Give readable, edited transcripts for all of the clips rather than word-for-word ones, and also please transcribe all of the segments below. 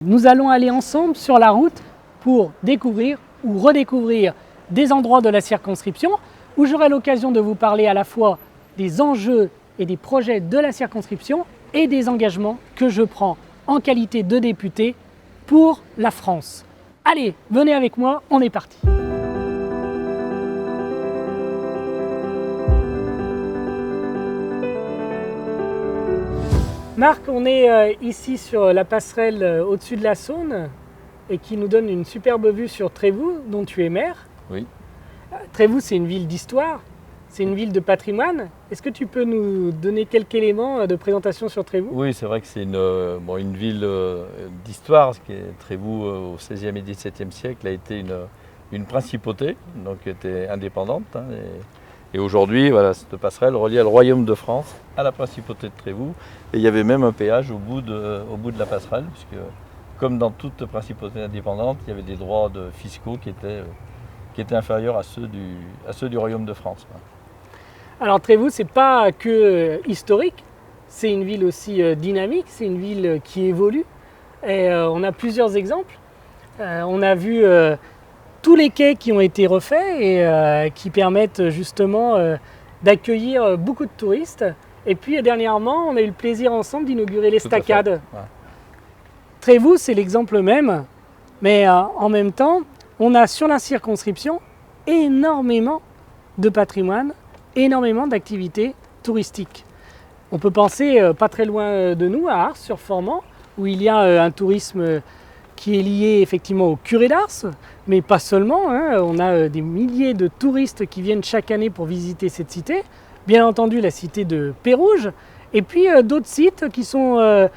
Nous allons aller ensemble sur la route pour découvrir ou redécouvrir des endroits de la circonscription où j'aurai l'occasion de vous parler à la fois des enjeux et des projets de la circonscription et des engagements que je prends en qualité de député pour la France. Allez, venez avec moi, on est parti. Marc, on est ici sur la passerelle au-dessus de la Saône et qui nous donne une superbe vue sur Trévoux, dont tu es maire. Oui. Trévoux, c'est une ville d'histoire, c'est une ville de patrimoine. Est-ce que tu peux nous donner quelques éléments de présentation sur Trévoux? Oui, c'est vrai que c'est une ville d'histoire. Trévoux, au XVIe et XVIIe siècle, a été une principauté, donc était indépendante. Et aujourd'hui, voilà, cette passerelle reliait le royaume de France à la principauté de Trévoux. Et il y avait même un péage au bout de la passerelle, puisque comme dans toute principauté indépendante, il y avait des droits fiscaux qui étaient inférieurs à ceux du royaume de France. Alors Trévoux, c'est pas que historique, c'est une ville aussi dynamique, c'est une ville qui évolue. Et on a plusieurs exemples. On a vu tous les quais qui ont été refaits et qui permettent justement d'accueillir beaucoup de touristes. Et puis dernièrement, on a eu le plaisir ensemble d'inaugurer l'estacade. Ouais. Trévoux, c'est l'exemple même, mais en même temps, on a sur la circonscription énormément de patrimoine, énormément d'activités touristiques. On peut penser pas très loin de nous, à Ars sur Formant, où il y a un tourisme qui est lié effectivement au curé d'Ars, mais pas seulement. On a des milliers de touristes qui viennent chaque année pour visiter cette cité. Bien entendu, la cité de Pérouges, et puis d'autres sites qui sont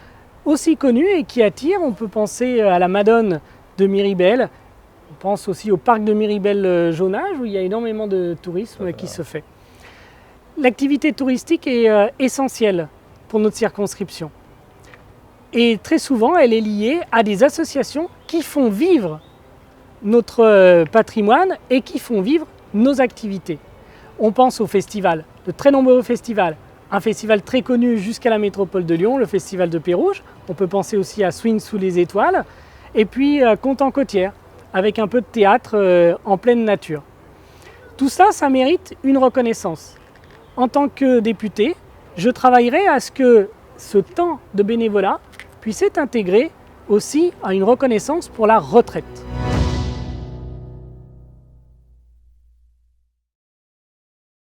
aussi connus et qui attirent. On peut penser à la Madone de Miribel. On pense aussi au parc de Miribel-Jonage, où il y a énormément de tourisme qui se fait. L'activité touristique est essentielle pour notre circonscription. Et très souvent, elle est liée à des associations qui font vivre notre patrimoine et qui font vivre nos activités. On pense aux festivals, de très nombreux festivals. Un festival très connu jusqu'à la métropole de Lyon, le festival de Pérouges. On peut penser aussi à Swing sous les étoiles. Et puis Conte en Côtière, avec un peu de théâtre en pleine nature. Tout ça, ça mérite une reconnaissance. En tant que député, je travaillerai à ce que ce temps de bénévolat puisse être intégré aussi à une reconnaissance pour la retraite.